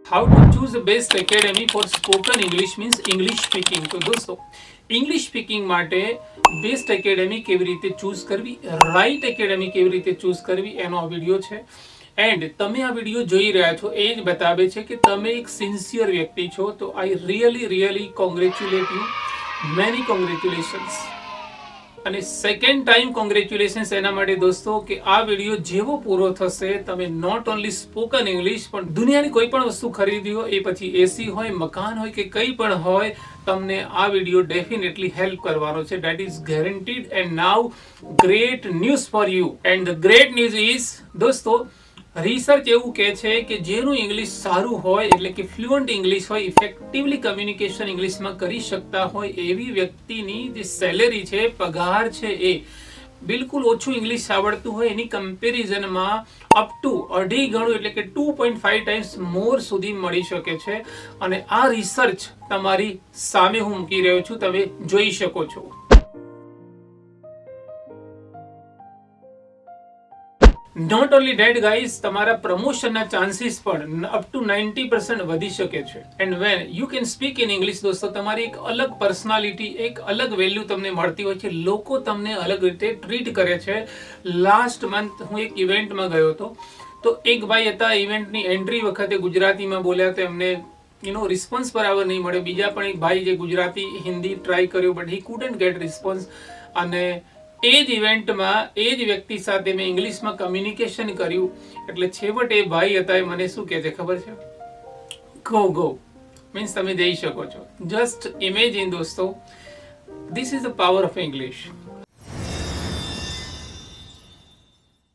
How to choose the best academy for spoken English means English speaking. તો દોસ્તો English speaking માટે best academy કેવી રીતે choose કરવી, રાઈટ એકેડેમી કેવી રીતે ચૂઝ કરવી, એનો આ વિડીયો છે. એન્ડ તમે આ વિડીયો જોઈ રહ્યા છો એ જ બતાવે છે કે તમે એક સિન્સિયર વ્યક્તિ છો. તો I really congratulate you, many congratulations. અને સેકન્ડ ટાઈમ કોંગ્રેચ્યુલેશન્સ એના માટે દોસ્તો કે આ વિડીયો જેવો પૂરો થશે તમે નોટ ઓનલી સ્પોકન ઇંગ્લિશ પણ દુનિયાની કોઈ પણ વસ્તુ ખરીદી હોય, એ પછી એસી હોય, મકાન હોય કે કંઈ પણ હોય, તમને આ વિડીયો ડેફિનેટલી હેલ્પ કરવાનો છે. That is guaranteed. And now great news for you. And the great news is દોસ્તો, રિસર્ચ એવું કહે છે કે જેનું ઇંગ્લિશ સારું હોય, એટલે કે ફ્લુઅન્ટ ઇંગ્લિશ હોય, ઇફેક્ટિવલી કમ્યુનિકેશન ઇંગ્લિશમાં કરી શકતા હોય એવી વ્યક્તિની જે સેલેરી છે, પગાર છે, એ બિલકુલ ઓછું ઇંગ્લિશ આવડતું હોય એની કમ્પેરિઝનમાં અપ ટુ 2.5 ગણું એટલે કે 2.5 ટાઈમ્સ મોર સુધી મળી શકે છે. અને આ રિસર્ચ તમારી સામે હું મૂકી રહ્યો છું, તમે જોઈ શકો છો. નોટ ઓનલી ડેટ ગાઈઝ, તમારા પ્રમોશનના ચાન્સીસ પણ અપ ટુ 90% વધી શકે છે. And when you can speak in English દોસ્તો, તમારી એક અલગ પર્સનાલિટી, એક અલગ વેલ્યુ તમને મળતી હોય છે. લોકો તમને અલગ રીતે ટ્રીટ કરે છે. લાસ્ટ મંથ હું એક ઇવેન્ટમાં ગયો હતો, તો એક ભાઈ હતા, ઇવેન્ટની એન્ટ્રી વખતે ગુજરાતીમાં બોલ્યા તો એમને રિસ્પોન્સ બરાબર નહીં મળે. બીજા પણ એક ભાઈ જે ગુજરાતી હિન્દી ટ્રાય કર્યો but he couldn't get response. અને એ જ ઇવેન્ટમાં એ જ વ્યક્તિ સાથે મેં ઇંગ્લિશમાં કમ્યુનિકેશન કર્યું, એટલે છેવટે એ ભાઈ હતા, એ મને શું કહે છે ખબર છે? ગો મીન્સ તમે જઈ શકો છો. જસ્ટ ઇમેજિન દોસ્તો, this is the power of English.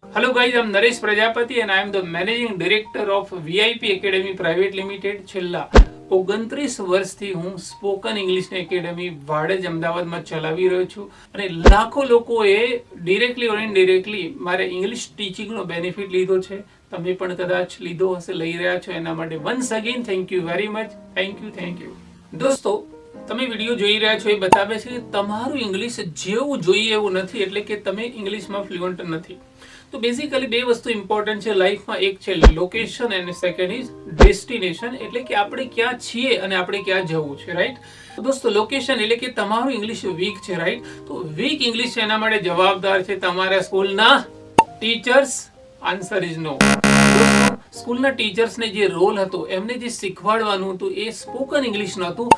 Hello guys, I'm Naresh Prajapati and I am the Managing Director of VIP Academy Private Limited. છેલ્લા 29 વર્ષથી હું સ્પોકન ઇંગ્લિશની એકેડેમી વાડજ અમદાવાદમાં ચલાવી રહ્યો છું. અને લાખો લોકોએ ડિરેક્ટલી ઓર ઇનડિરેક્ટલી મારે ઇંગ્લિશ ટીચિંગનો બેનિફિટ લીધો છે. તમે પણ કદાચ લીધો હશે, લઈ રહ્યા છો. એના માટે once again thank you very much. Thank you. દોસ્તો, તમે વિડીયો જોઈ રહ્યા છો એ બતાવે છે કે તમારું ઇંગ્લિશ જેવું જોઈએ એવું નથી, એટલે કે તમે ઇંગ્લિશમાં ફ્લુઅન્ટ નથી. તો બેઝિકલી બે વસ્તુ ઇમ્પોર્ટન્ટ છે લાઈફમાં. એક છે લોકેશન અને સેકન્ડ ઇઝ ડેસ્ટિનેશન, એટલે કે આપણે ક્યાં છીએ અને આપણે ક્યાં જવું છે, રાઈટ? તો દોસ્તો, લોકેશન એટલે કે તમારું ઇંગ્લિશ વીક છે, રાઈટ? તો વીક ઇંગ્લિશ એના માટે જવાબદાર છે તમારા સ્કૂલના ટીચર્સ. આન્સર ઇઝ નો. સ્કૂલના ટીચર્સને જે રોલ હતો, એમને જે શીખવાડવાનું હતું એ સ્પોકન ઇંગ્લિશ નહોતું.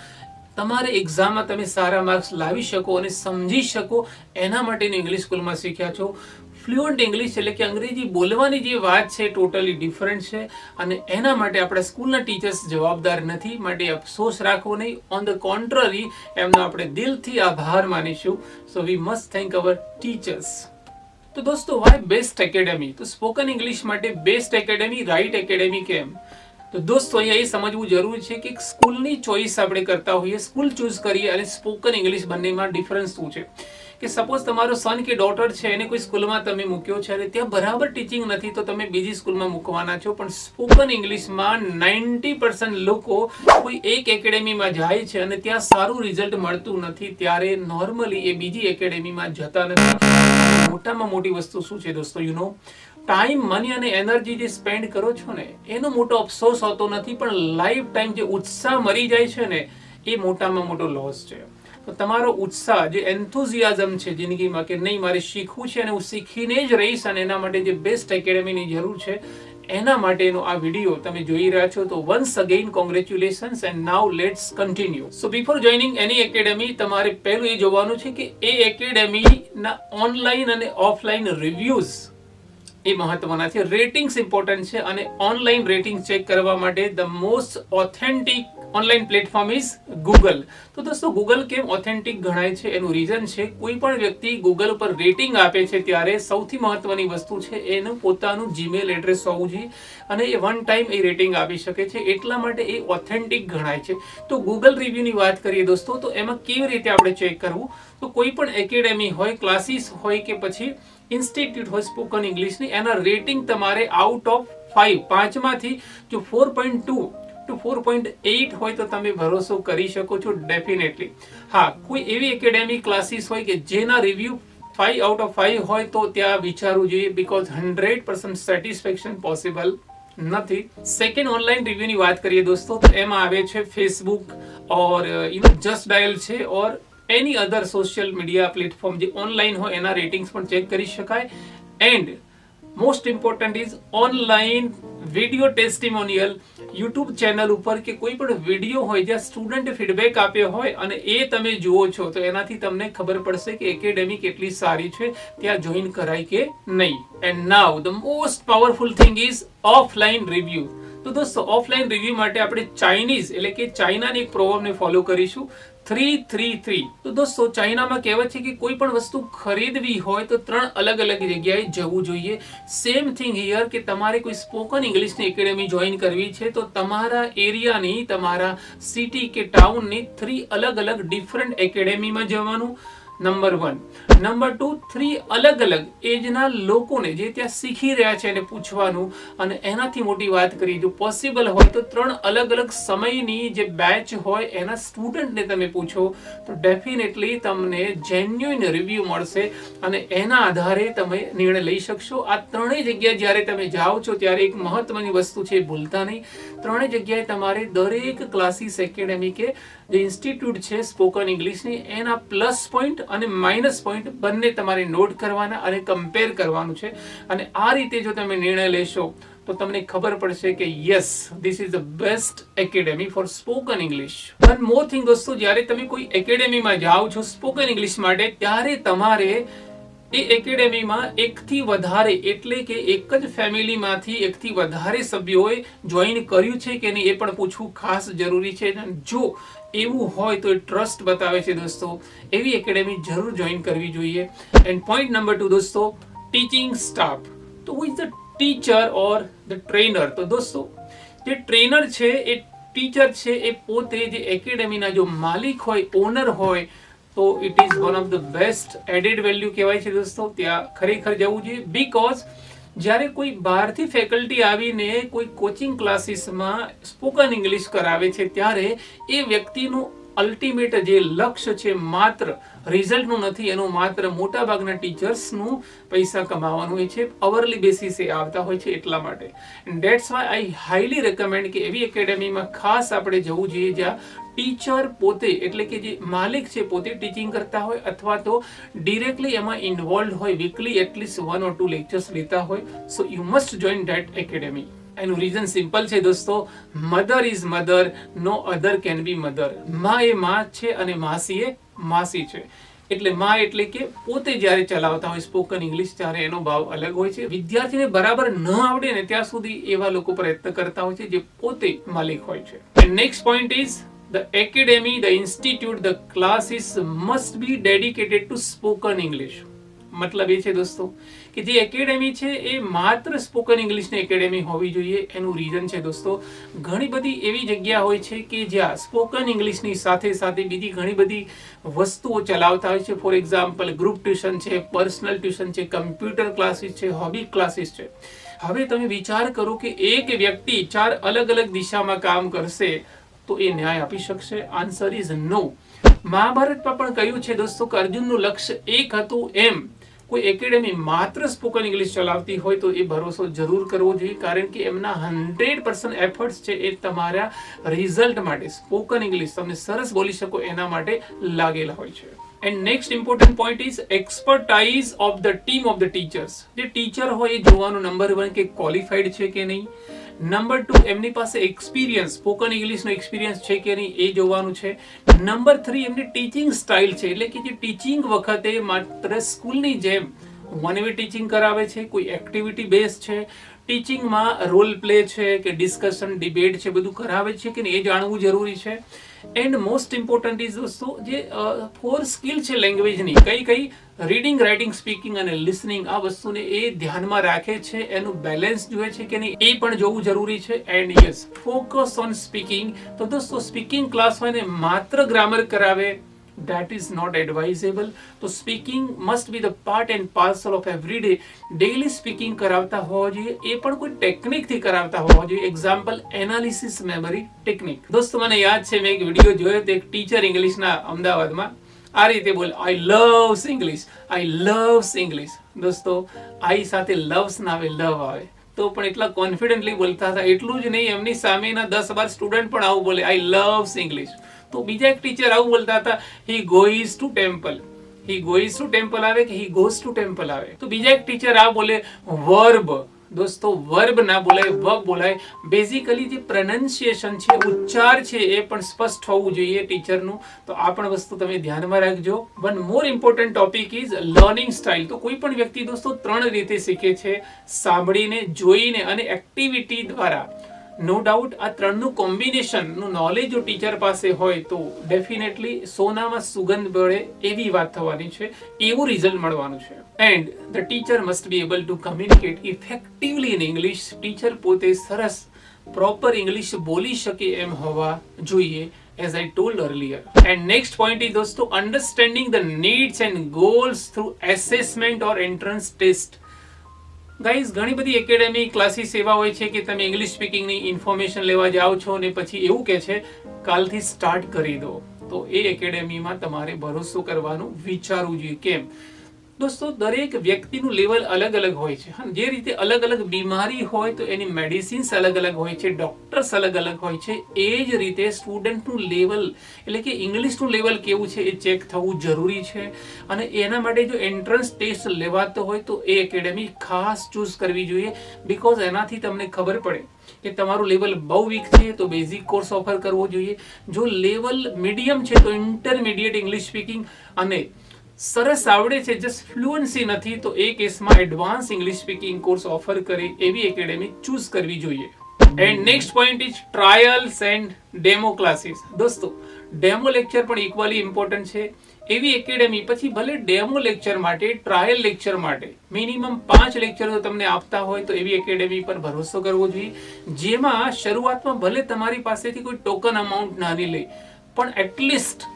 તમારે એક્ઝામમાં તમે સારા માર્ક્સ લાવી શકો અને સમજી શકો એના માટેનું ઇંગ્લિશ સ્કૂલમાં શીખ્યા છો. ફ્લુઅન્ટ ઇંગ્લિશ એટલે કે અંગ્રેજી બોલવાની જે વાત છે ટોટલી ડિફરન્ટ છે, અને એના માટે આપણા સ્કૂલના ટીચર્સ જવાબદાર નથી. માટે અફસોસ રાખવો નહીં. ઓન ધ કોન્ટ્રરી, એમનો આપણે દિલથી આભાર માનીશું. So we must thank our teachers. તો દોસ્તો, વાય બેસ્ટ એકેડેમી? તો સ્પોકન ઇંગ્લિશ માટે બેસ્ટ એકેડેમી, રાઈટ એકેડેમી કેમ? તો દોસ્તો, અહીંયા એ સમજવું જરૂરી છે કે સ્કૂલની ચોઈસ આપણે કરતા હોઈએ, સ્કૂલ ચૂઝ કરીએ અને સ્પોકન ઇંગ્લિશ બંનેમાં ડિફરન્સ શું છે. કે સપોઝ તમારો સન કે ડોટર છે, એને કોઈ સ્કૂલમાં તમે મૂક્યો છે અને ત્યાં બરાબર ટીચિંગ નથી, તો તમે બીજી સ્કૂલમાં મૂકવાના છો. પણ સ્પોકન ઇંગ્લિશમાં 90% લોકો કોઈ એક એકેડેમીમાં જાય છે અને ત્યાં સારું રિઝલ્ટ મળતું નથી, ત્યારે નોર્મલી એ બીજી એકેડેમીમાં જતા નથી. મોટામાં મોટી વસ્તુ શું છે દોસ્તો? ટાઈમ, મની અને એનર્જી જે સ્પેન્ડ કરો છો ને, એનો મોટો અફસોસ હોતો નથી, પણ લાઈફ ટાઈમ જે ઉત્સાહ મરી જાય છે ને, એ મોટામાં મોટો લોસ છે. તો તમારો ઉત્સાહ, જે એન્થુઝિયાઝમ છે જિંદગીમાં કે નહીં મારે શીખવું છે અને હું શીખીને જ રહીશ, અને એના માટે જે બેસ્ટ એકેડેમીની જરૂર છે, એના માટેનો આ વિડીયો તમે જોઈ રહ્યા છો. તો once again congratulations and now let's continue. So before joining any academy, તમારે પહેલું એ જોવાનું છે કે એ એકેડેમીના ઓનલાઈન અને ઓફલાઈન રિવ્યુઝ એ મહત્વના છે. રેટિંગ્સ ઇમ્પોર્ટન્ટ છે, અને ઓનલાઈન રેટિંગ ચેક કરવા માટે the most authentic online platform is Google. તો દોસ્તો, ગૂગલ કેમ ઓથેન્ટિક ગણાય છે? એનું રીઝન છે, કોઈ પણ વ્યક્તિ ગૂગલ પર રેટિંગ આપે છે ત્યારે સૌથી મહત્વની વસ્તુ છે એનું પોતાનું જીમેલ એડ્રેસ હોવું જોઈએ, અને એ વન ટાઈમ એ રેટિંગ આપી શકે છે. એટલા માટે એ ઓથેન્ટિક ગણાય છે. તો ગૂગલ રિવ્યુની વાત કરીએ દોસ્તો, તો એમાં કેવી રીતે આપણે ચેક કરવું? તો કોઈ પણ એકેડેમી હોય, ક્લાસીસ હોય કે પછી ઇન્સ્ટિટ્યૂટ હોય સ્પોકન ઇંગ્લિશની, એના રેટિંગ તમારે આઉટ ઓફ 5, 5માંથી જો 4.2 to 4.8 હોય તો તમે ભરોસો કરી શકો છો ડેફિનેટલી. હા, કોઈ એવી એકેડેમી ક્લાસીસ હોય કે જેના રિવ્યુ 5 out of 5 હોય તો ત્યાં વિચારવું જોઈએ, બીકોઝ 100% સેટિસ્ફેક્શન પોસિબલ નથી. સેકન્ડ ઓનલાઈન રિવ્યુની વાત કરીએ દોસ્તો તો એમાં આવે છે ફેસબુક ઓર જસ્ટ ડાયલ છે ઓર એની અધર સોશિયલ મીડિયા પ્લેટફોર્મ જે ઓનલાઈન હોય એના રેટિંગ્સ પણ ચેક કરી શકાય. And most important is online video ટેસ્ટિમોનિયલ YouTube channel ઉપર કે કોઈ પણ વિડીયો હોય જ્યાં સ્ટુડન્ટે ફીડબેક આપ્યો હોય અને એ તમે જુઓ છો તો એનાથી તમને ખબર પડશે કે એકેડેમી કેટલી સારી છે, ત્યાં જોઈન કરાય કે નહીં. And now the most powerful thing is offline review. તો દોસ્તો ઓફલાઈન રિવ્યુ માટે આપણે ચાઇનીઝ એટલે કે ચાઇનાની એક પ્રોવર્બને ફોલો કરીશું 3-3-3. તો દોસ્તો ચાઇનામાં કહેવત છે કે કોઈ પણ વસ્તુ ખરીદવી હોય તો 3 અલગ અલગ જગ્યાએ જવું જોઈએ. સેમ થિંગ હિયર કે તમારે કોઈ સ્પોકન ઇંગ્લિશની એકેડેમી જોઈન કરવી છે તો તમારા એરિયાની, તમારા સિટી કે ટાઉનની 3 અલગ અલગ ડિફરન્ટ એકેડેમીમાં જવાનું. નંબર 1. નંબર 2, 3 અલગ અલગ એજના લોકોને જે ત્યાં શીખી રહ્યા છે એને પૂછવાનું. અને એનાથી મોટી વાત કરીએ જો પોસિબલ હોય તો 3 અલગ અલગ સમયની જે બેચ હોય એના સ્ટુડન્ટને તમે પૂછો તો ડેફિનેટલી તમને જેન્યુઇન રિવ્યુ મળશે અને એના આધારે તમે નિર્ણય લઈ શકશો. આ ત્રણેય જગ્યાએ જ્યારે તમે જાઓ છો ત્યારે એક મહત્વની વસ્તુ છે, ભૂલતા નહીં. ત્રણેય જગ્યાએ તમારે દરેક ક્લાસીસ એકેડેમી કે જે ઇન્સ્ટિટ્યૂટ છે સ્પોકન ઇંગ્લિશની એના પ્લસ પોઈન્ટ અને માઇનસ પોઈન્ટ બંને તમારે નોટ કરવાના અને કમ્પેર કરવાનું છે. અને આ રીતે જો તમે નિર્ણય લેશો તો તમને ખબર પડશે કે yes this is the best academy for spoken English. One more thing દોસ્તો, જ્યારે તમે કોઈ એકેડેમીમાં જાઓ છો સ્પોકન ઇંગ્લિશ માટે ત્યારે તમારે એ એકેડેમીમાં એકથી વધારે એટલે કે એક જ ફેમિલીમાંથી એકથી વધારે સભ્યોએ જોઈન કર્યું છે કે નહીં એ પણ પૂછવું ખાસ જરૂરી છે. જો એવું હોય તો એ ટ્રસ્ટ બતાવે છે દોસ્તો. એવી એકેડેમી જરૂર જોઈન કરવી જોઈએ. એન્ડ પોઈન્ટ નંબર 2 દોસ્તો, ટીચિંગ સ્ટાફ. તો who is the teacher or the trainer? તો દોસ્તો જે ટ્રેનર છે એ ટીચર છે એ પોતે જે એકેડેમીના જો માલિક હોય, ઓનર હોય તો it is one of the best added value કહેવાય છે દોસ્તો. ત્યાં ખરેખર જવું જોઈએ. બીકોઝ જ્યારે કોઈ બહારથી ફેકલ્ટી આવીને કોઈ કોચિંગ ક્લાસીસમાં સ્પોકન ઇંગ્લિશ કરાવે છે ત્યારે એ વ્યક્તિનું અલ્ટિમેટ જે લક્ષ્ય છે માત્ર રિઝલ્ટનું નથી, એનું માત્ર મોટા ભાગના ટીચર્સનું પૈસા કમાવાનું હોય છે. અવરલી બેસિસે આવતા હોય છે એટલા માટે. And that's why I highly recommend કે એવી એકેડેમીમાં ખાસ આપણે જવું જોઈએ જ્યાં ટીચર પોતે એટલે કે જે માલિક છે પોતે ટીચિંગ કરતા હોય અથવા તો ડિરેક્ટલી એમાં ઇન્વોલ્વ હોય, વીકલી એટલીસ્ટ 1 or 2 લેક્ચર્સ લેતા હોય. So you must join that academy. એનું રીઝન સિમ્પલ છે દોસ્તો, mother is mother, no other can be mother. માં એ માં છે અને માસી એ માસી છે. એટલે માં એટલે કે પોતે જ્યારે ચલાવતા હોય સ્પોકન ઇંગ્લિશ ત્યારે એનો ભાવ અલગ હોય છે. વિદ્યાર્થીને બરાબર ન આવડે ને ત્યાં સુધી એવા લોકો પ્રયત્ન કરતા હોય છે જે પોતે માલિક હોય છે. Next point is the academy, the institute, the classes must be dedicated to spoken English. મતલબ એ છે દોસ્તો કે જે એકેડેમી છે એ માત્ર સ્પોકન ઇંગ્લિશની એકેડેમી હોવી જોઈએ. એનું રીઝન છે દોસ્તો, ઘણી બધી એવી જગ્યા હોય છે કે જ્યાં સ્પોકન ઇંગ્લિશની સાથે સાથે બીજી ઘણી બધી વસ્તુઓ ચલાવતા હોય છે. ફોર એક્ઝામ્પલ ગ્રુપ ટ્યુશન છે, પર્સનલ ટ્યુશન છે, કમ્પ્યુટર ક્લાસીસ છે, હોબી ક્લાસીસ છે. હવે તમે વિચાર કરો કે એક વ્યક્તિ 4 અલગ અલગ દિશામાં કામ કરશે તો એ ન્યાય આપી શકશે? Answer is no. મહાભારતમાં પણ કહ્યું છે દોસ્તો કે અર્જુનનું લક્ષ્ય એક હતું. એમ કોઈ એકેડેમી માત્ર સ્પોકન ઇંગ્લિશ ચલાવતી હોય તો એ ભરોસો જરૂર કરવો જોઈએ, કારણ કે એમના 100% એફર્ટ્સ છે એ તમારા રિઝલ્ટ માટે, સ્પોકન ઇંગ્લિશ તમે સરસ બોલી શકો એના માટે લાગેલા હોય છે. And next important point is expertise of the team of the teachers. જે ટીચર હોય એ જોવાનું નંબર 1 કે ક્વોલિફાઈડ છે કે નહીં. નંબર 2 એમની પાસે એક્સપિરિયન્સ, સ્પોકન ઇંગ્લિશનો એક્સપિરિયન્સ છે કે નહીં એ જોવાનું છે. નંબર 3 એમની ટીચિંગ સ્ટાઇલ છે, એટલે કે જે ટીચિંગ વખતે માત્ર સ્કૂલની જેમ વન વે ટીચિંગ કરાવે છે, કોઈ એક્ટિવિટી બેઝ છે, ટીચિંગમાં રોલ પ્લે છે કે ડિસ્કશન, ડિબેટ છે, બધું કરાવે છે કે નહીં એ જાણવું જરૂરી છે. એન્ડ મોસ્ટ ઇમ્પોર્ટન્ટ ઇઝ દોસ્તો જે 4 સ્કિલ છે લેંગ્વેજની, કઈ રીડિંગ, રાઇટિંગ, સ્પીકિંગ અને લિસનિંગ, આ વસ્તુને એ ધ્યાનમાં રાખે છે, એનું બેલેન્સ જોઈએ છે કે નહીં એ પણ જોવું જરૂરી છે. And yes, focus on speaking. તો દોસ્તો સ્પીકિંગ ક્લાસ હોય ને માત્ર ગ્રામર કરાવે, that is not advisable. તો speaking must be the part and parcel of every day. Daily speaking કરાવતા હોવા જોઈએ, એ પણ કોઈ ટેકનિકથી કરાવતા હોવા જોઈએ. Example analysis memory technique. દોસ્તો મને યાદ છે મેં એક વિડીયો જોયો તો એક ટીચર ઇંગ્લિશના અમદાવાદમાં આ રીતે બોલ, આઈ લવ્સ ઇંગ્લિશ, આઈ લવ્સ ઇંગ્લિશ. દોસ્તો આઈ સાથે લવ્સ ના આવે, લવ આવે. તો પણ એટલા કોન્ફિડન્ટલી બોલતા હતા. એટલું જ નહીં, એમની સામેના 10-12 સ્ટુડન્ટ પણ આવું બોલે, આઈ લવ્સ ઇંગ્લિશ. તો બીજા એક ટીચર આવું બોલતા હતા, he goes to temple. He goes to temple આવે કે હી ગોઝ ટુ ટેમ્પલ આવે. તો બીજા એક ટીચર આ બોલે વર્બ. દોસ્તો વર્બ ના બોલાય, વર્બ બોલાય. બેઝિકલી જે પ્રોનાઉન્સિએશન છે, ઉચ્ચાર છે, એ પણ સ્પષ્ટ હોવું જોઈએ ટીચરનું. તો આ પણ વસ્તુ તમે ધ્યાનમાં રાખજો. One more important topic is learning style. તો કોઈ પણ વ્યક્તિ દોસ્તો 3 રીતે શીખે છે, સાંભળીને, જોઈને અને એક્ટિવિટી દ્વારા. નો ડાઉટ આ 3નું કોમ્બિનેશનનું નોલેજ જો ટીચર પાસે હોય તો ડેફિનેટલી સોનામાં સુગંધ મળે એવી વાત થવાની છે, એવું રિઝલ્ટ મળવાનું છે. And the teacher must be able to communicate effectively in English. Teacher પોતે સરસ પ્રોપર ઇંગ્લિશ બોલી શકે એમ હોવા જોઈએ, as I told earlier. And next point is dosto understanding the needs and goals through assessment or entrance test. Guys, ઘણી બધી academy classes એવા હોય છે કે તમે ઇંગ્લિશ સ્પીકિંગની ઇન્ફોર્મેશન લેવા જાઓ છો ને પછી એવું કહે છે કાલથી સ્ટાર્ટ કરી દો. તો એ એકેડેમીમાં તમારે ભરોસો કરવાનું વિચારવું જોઈએ. કેમ દોસ્તો, દરેક વ્યક્તિનું લેવલ અલગ અલગ હોય છે. જે રીતે અલગ અલગ બીમારી હોય તો એની મેડિસિન્સ અલગ અલગ હોય છે, ડોક્ટર્સ અલગ અલગ હોય છે. એ જ રીતે સ્ટુડન્ટનું લેવલ એટલે કે ઇંગ્લિશનું લેવલ કેવું છે એ ચેક થવું જરૂરી છે. અને એના માટે જો એન્ટ્રન્સ ટેસ્ટ લેવાતો હોય તો એ એકેડેમી ખાસ ચૂઝ કરવી જોઈએ. બીકોઝ એનાથી તમને ખબર પડે કે તમારું લેવલ બહુ વીક છે તો બેઝિક કોર્સ ઓફર કરવો જોઈએ. જો લેવલ મીડિયમ છે તો ઇન્ટરમીડિયેટ ઇંગ્લિશ સ્પીકિંગ, અને સરસ આવડે છે જસ્ટ ફ્લુઅન્સી નથી તો એ કેસમાં advance English speaking course offer કરે એવી એકેડેમી ચૂઝ કરવી જોઈએ. And next point is trials and demo classes. દોસ્તો, ડેમો લેક્ચર પણ ઇક્વલી ઇમ્પોર્ટન્ટ છે. એવી એકેડેમી પછી ભલે ડેમો લેક્ચર માટે, ટ્રાયલ લેક્ચર માટે મિનિમમ 5 લેક્ચર તમને આપતા હોય તો એવી એકેડેમી પર ભરોસો કરવો જોઈએ, જેમાં શરૂઆતમાં ભલે તમારી પાસેથી કોઈ ટોકન અમાઉન્ટ નાની લે, પણ એટલીસ્ટ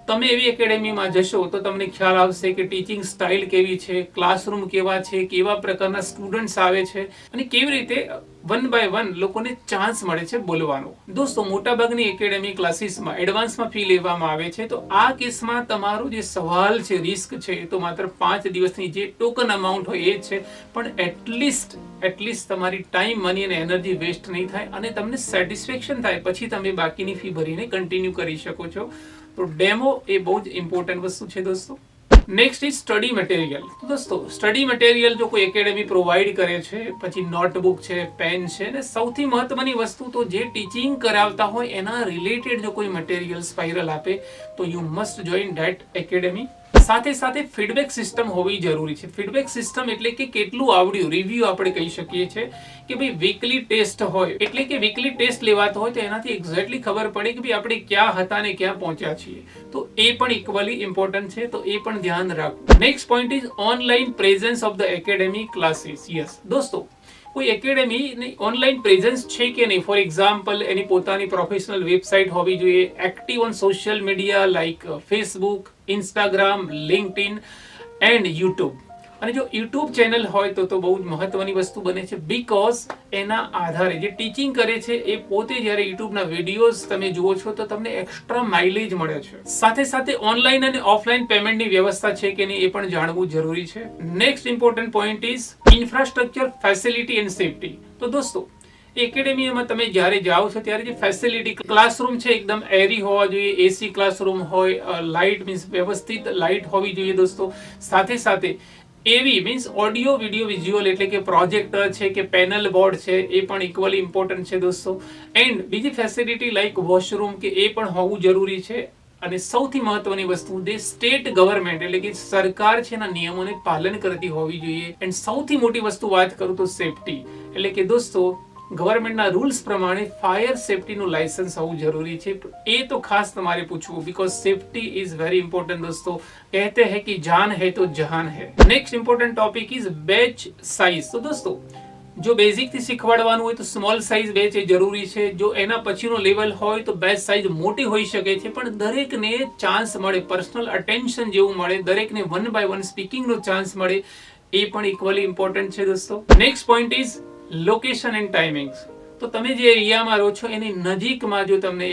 તમે એવી એકેડેમીમાં જશો તો તમને ખ્યાલ આવશે કે ટીચિંગ સ્ટાઇલ કેવી છે, ક્લાસરૂમ કેવા છે, કેવા પ્રકારના સ્ટુડન્ટ્સ આવે છે અને કેવી રીતે 1 by 1 લોકોને ચાન્સ મળે છે બોલવાનો. દોસ્તો, મોટાભાગની એકેડેમી ક્લાસીસમાં એડવાન્સમાં ફી લેવામાં આવે છે. તો આ કેસમાં તમારો જે સવાલ છે, રિસ્ક છે, તો માત્ર 5 દિવસની જે ટોકન અમાઉન્ટ હોય એ જ છે. પણ એટલીસ્ટ તમારી ટાઈમ, મની અને એનર્જી વેસ્ટ નહીં થાય અને તમને સેટિસ્ફેક્શન થાય પછી તમે બાકીની ફી ભરીને કન્ટિન્યુ કરી શકો છો. તો ડેમો એ બહુ જ ઇમ્પોર્ટન્ટ વસ્તુ છે દોસ્તો. Next is study material. દોસ્તો, સ્ટડી મટીરિયલ જો કોઈ એકેડેમી પ્રોવાઈડ કરે છે, પછી નોટબુક છે, પેન છે, અને સૌથી મહત્વની વસ્તુ તો જે ટીચિંગ કરાવતા હોય એના રિલેટેડ જો કોઈ મટીરિયલ સ્પાઇરલ આપે તો you must join that academy. સાથે સાથે ફીડબેક સિસ્ટમ હોવી જરૂરી છે. ફીડબેક સિસ્ટમ એટલે કે કેટલું આવડ્યું, રિવ્યુ આપણે કહી શકીએ છીએ કે ભાઈ વીકલી ટેસ્ટ હોય એટલે કે વીકલી ટેસ્ટ લેવાતો હોય તો એનાથી એક્ઝેક્ટલી ખબર પડે કે ભાઈ આપણે ક્યાં હતા ને ક્યાં પહોંચ્યા છીએ. તો એ પણ ઇક્વલી ઇમ્પોર્ટન્ટ છે, તો એ પણ ધ્યાન રાખવું. Next point is online presence of the academy classes. Yes દોસ્તો, કોઈ એકેડેમી ઓનલાઈન પ્રેઝન્સ છે કે નહીં. ફોર એક્ઝામ્પલ, એની પોતાની પ્રોફેશનલ વેબસાઇટ હોવી જોઈએ, active on social media like Facebook, Instagram, LinkedIn and YouTube. અને જો યુટ્યુબ ચેનલ હોય તો બહુ જ મહત્વની વસ્તુ બને છે, બીકોઝ એના આધારે જે ટીચિંગ કરે છે એ પોતે જ્યારે યુટ્યુબના વિડીયોઝ તમે જુઓ છો તો તમને એક્સ્ટ્રા માઇલેજ મળે છે. સાથે સાથે ઓનલાઈન અને ઓફલાઈન પેમેન્ટની વ્યવસ્થા છે કે નહીં એ પણ જાણવું જરૂરી છે. Next important point is infrastructure, facility and safety. તો દોસ્તો, એકેડેમીમાં તમે જ્યારે જાઓ છો ત્યારે જે ફેસિલિટી, ક્લાસરૂમ છે એકદમ એરી હોવા જોઈએ, એસી ક્લાસરૂમ હોય, લાઇટ મીન્સ વ્યવસ્થિત લાઇટ હોવી જોઈએ દોસ્તો. સાથે સાથે એવી મીન્સ ઓડિયો, વિડીયો, વિઝ્યુઅલ એટલે કે પ્રોજેક્ટર છે કે પેનલ બોર્ડ છે એ પણ ઇક્વલી ઇમ્પોર્ટન્ટ છે દોસ્તો. એન્ડ બીજી ફેસિલિટી લાઇક વોશરૂમ કે એ પણ હોવું જરૂરી છે. અને સૌથી મહત્વની વસ્તુ જે સ્ટેટ ગવર્મેન્ટ એટલે કે સરકાર છે એના નિયમોને પાલન કરતી હોવી જોઈએ. એન્ડ સૌથી મોટી વસ્તુ વાત કરું તો સેફટી એટલે કે દોસ્તો, ગવર્મેન્ટના રૂલ્સ પ્રમાણે ફાયર સેફટીનું લાયસન્સ હોવું જરૂરી છે. એ તો ખાસ તમારે પૂછવું, because safety is very important દોસ્તો. કહેતે હૈ કે જાન હૈ તો જહાન હૈ. Next important topic is batch size. તો દોસ્તો, જો બેઝિક થી શીખવાડવાનું હોય તો સ્મોલ સાઇઝ બેચ એ જરૂરી છે. જો એના પછીનો લેવલ હોય તો બેચ સાઇઝ મોટી હોઈ શકે છે, પણ દરેકને ચાન્સ મળે, પર્સનલ અટેન્શન જેવું મળે, દરેકને 1 by 1 સ્પીકિંગનો ચાન્સ મળે એ પણ ઇક્વલી ઇમ્પોર્ટન્ટ છે દોસ્તો. Next point is location and timings. તો તમે જે એરિયામાં રહો છો એની નજીકમાં જો તમને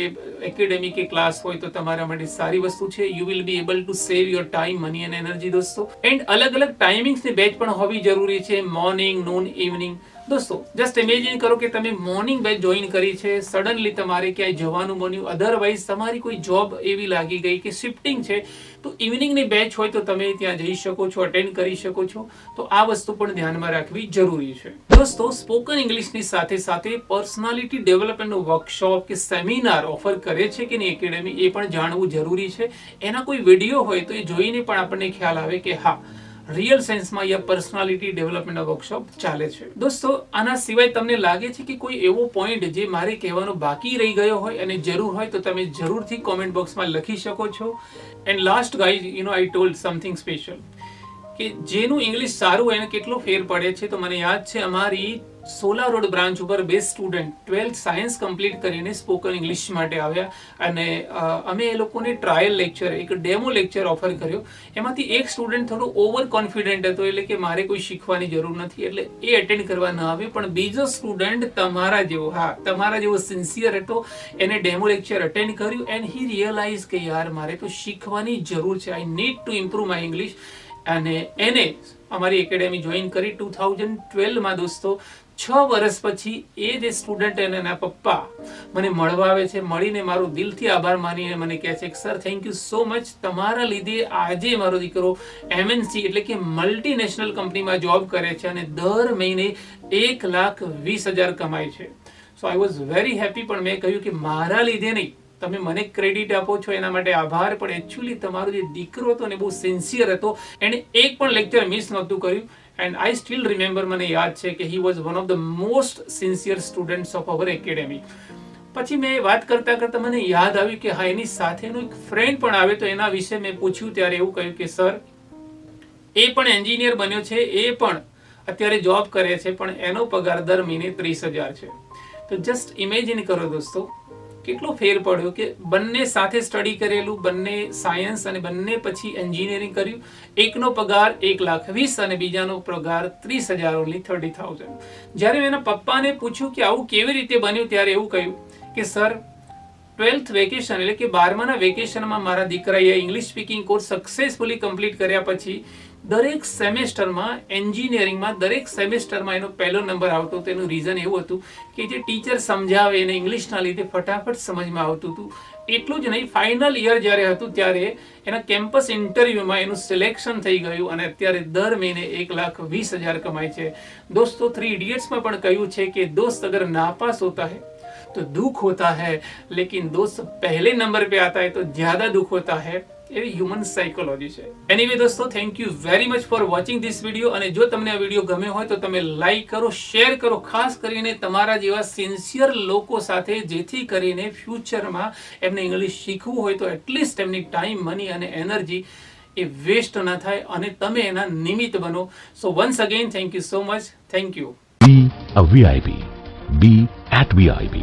એકેડેમી કે ક્લાસ હોય તો તમારા માટે સારી વસ્તુ છે. You will be able to save your time, money and energy દોસ્તો. એન્ડ અલગ અલગ ટાઈમિંગ્સની બેચ પણ હોવી જરૂરી છે, મોર્નિંગ, નૂન, ઇવનિંગ. દોસ્તો જસ્ટ ઇમેજિન કરો કે તમે મોર્નિંગ બેચ જોઈન કરી છે, સડનલી તમારે ક્યાંય જવાનું બન્યું, અધરવાઇઝ તમારી કોઈ જોબ એવી લાગી ગઈ કે શિફ્ટિંગ છે, તો ઇવનિંગની બેચ હોય તો તમે ત્યાં જઈ શકો છો, અટેન્ડ કરી શકો છો. તો આ વસ્તુ પણ ધ્યાનમાં રાખવી જરૂરી છે. દોસ્તો સ્પોકન ઇંગ્લિશની સાથે સાથે પર્સનાલિટી ડેવલપમેન્ટનો વર્કશોપ કે સેમિનાર ઓફર કરે છે કે નહીં એકેડેમી, એ પણ જાણવું જરૂરી છે. એના કોઈ વિડીયો હોય તો એ જોઈને પણ આપણને ખ્યાલ આવે કે હા, રિયલ સેન્સમાં યા પર્સનાલિટી ડેવલપમેન્ટ વર્કશોપ ચાલે છે. દોસ્તો આના સિવાય તમને લાગે છે કે કોઈ એવો પોઈન્ટ જે મારે કહેવાનો બાકી રહી ગયો હોય અને જરૂર હોય તો તમે જરૂરથી કોમેન્ટ બોક્સમાં લખી શકો છો. And last guys, I told something special કે જેનું ઇંગ્લિશ સારું હોય એને કેટલો ફેર પડે છે. તો મને યાદ છે અમારી સોલા રોડ બ્રાન્ચ ઉપર 2 સ્ટુડન્ટ 12th સાયન્સ કમ્પ્લીટ કરીને સ્પોકન ઇંગ્લિશ માટે આવ્યા અને અમે એ લોકોને ટ્રાયલ લેક્ચર, એક ડેમો લેક્ચર ઓફર કર્યો. એમાંથી એક સ્ટુડન્ટ થોડો ઓવર કોન્ફિડન્ટ હતો, એટલે કે મારે કોઈ શીખવાની જરૂર નથી, એટલે એ અટેન્ડ કરવા ન આવ્યો. પણ બીજો સ્ટુડન્ટ તમારા જેવો સિન્સિયર હતો, એને ડેમો લેક્ચર અટેન્ડ કર્યું એન્ડ હી રિયલાઇઝ કે યાર મારે તો શીખવાની જરૂર છે, I need to improve my English. અને એને અમારી એકેડેમી જોઈન કરી 2012માં. દોસ્તો 6 વર્ષ પછી એ જે સ્ટુડન્ટ અને એના પપ્પા મને મળવા આવે છે, મળીને મારો દિલથી આભાર માનીને મને કહે છે કે sir thank you so much, તમારા લીધે આજે મારો દીકરો MNC એટલે કે મલ્ટીનેશનલ કંપનીમાં જોબ કરે છે અને દર મહિને 1,20,000 કમાય છે. સો આઈ વોઝ વેરી હેપી. પણ મેં કહ્યું કે મારા લીધે નહીં, તમે મને ક્રેડિટ આપો છો એના માટે આભાર, પણ એકચ્યુઅલી તમારો જે દીકરો હતો ને બહુ સિન્સિયર હતો, એણે એક પણ લેક્ચર મિસ નહોતું કર્યું. એન્ડ આઈ સ્ટીલ રિમેમ્બર, મને યાદ છે કે he was one of the most sincere students of our academy. પછી મેં વાત કરતા કરતા મને યાદ આવ્યું કે હા, એની સાથેનો એક ફ્રેન્ડ પણ આવે, તો એના વિશે મેં પૂછ્યું ત્યારે એવું કહ્યું કે સર એ પણ એન્જિનિયર બન્યો છે, એ પણ અત્યારે જોબ કરે છે, પણ એનો પગાર દર મહિને 30,000 છે. તો જસ્ટ ઇમેજિન કરો દોસ્તો, કેટલો ફેર પડ્યો કે બંને સાથે સ્ટડી કરેલું, બંને સાયન્સ અને બંને પછી એન્જિનિયરિંગ કર્યું. એકનો પગાર 1,20,000 અને બીજાનો પગાર 30,000, ઓનલી 30,000. જ્યારે મેં એના પપ્પાને પૂછ્યું કે આવું કેવી રીતે બન્યું, ત્યારે એવું કહ્યું કે સર 12th વેકેશન એટલે કે 12માના વેકેશનમાં મારા દીકરાએ English speaking course successfully complete કર્યા પછી દરેક સેમેસ્ટરમાં, એન્જિનિયરિંગમાં દરેક સેમેસ્ટરમાં એનો પહેલો નંબર આવતો. તેનું રીઝન એવું હતું કે જે ટીચર સમજાવે એને ઇંગ્લિશના લીધે ફટાફટ સમજમાં આવતું હતું. એટલું જ નહીં, ફાઇનલ યર જ્યારે હતું ત્યારે એના કેમ્પસ ઇન્ટરવ્યુમાં એનું સિલેક્શન થઈ ગયું અને અત્યારે દર મહિને 1,20,000 કમાય છે. દોસ્તો 3 ઇડિયટ્સમાં પણ કહ્યું છે કે દોસ્ત અગર નાપાસ હોતા હૈ તો દુઃખ હોતા है, लेकिन दोस्त पहले नंबर पे आता है तो ज्यादा दुख होता है. એવી હ્યુમન સાયકોલોજી છે. એનીવે દોસ્તો, thank you very much for watching this video. અને જો તમને આ વિડીયો ગમ્યો હોય તો તમે લાઈક કરો, શેર કરો, ખાસ કરીને તમારા જેવા સિન્સિયર લોકો સાથે, જેથી કરીને ફ્યુચરમાં એમને ઇંગ્લિશ શીખવું હોય તો એટલીસ્ટ એમની ટાઈમ, મની અને એનર્જી એ વેસ્ટ ના થાય અને તમે એના નિમિત્ત બનો. સો once again thank you so much. Thank you. Be a VIP. Be at VIP.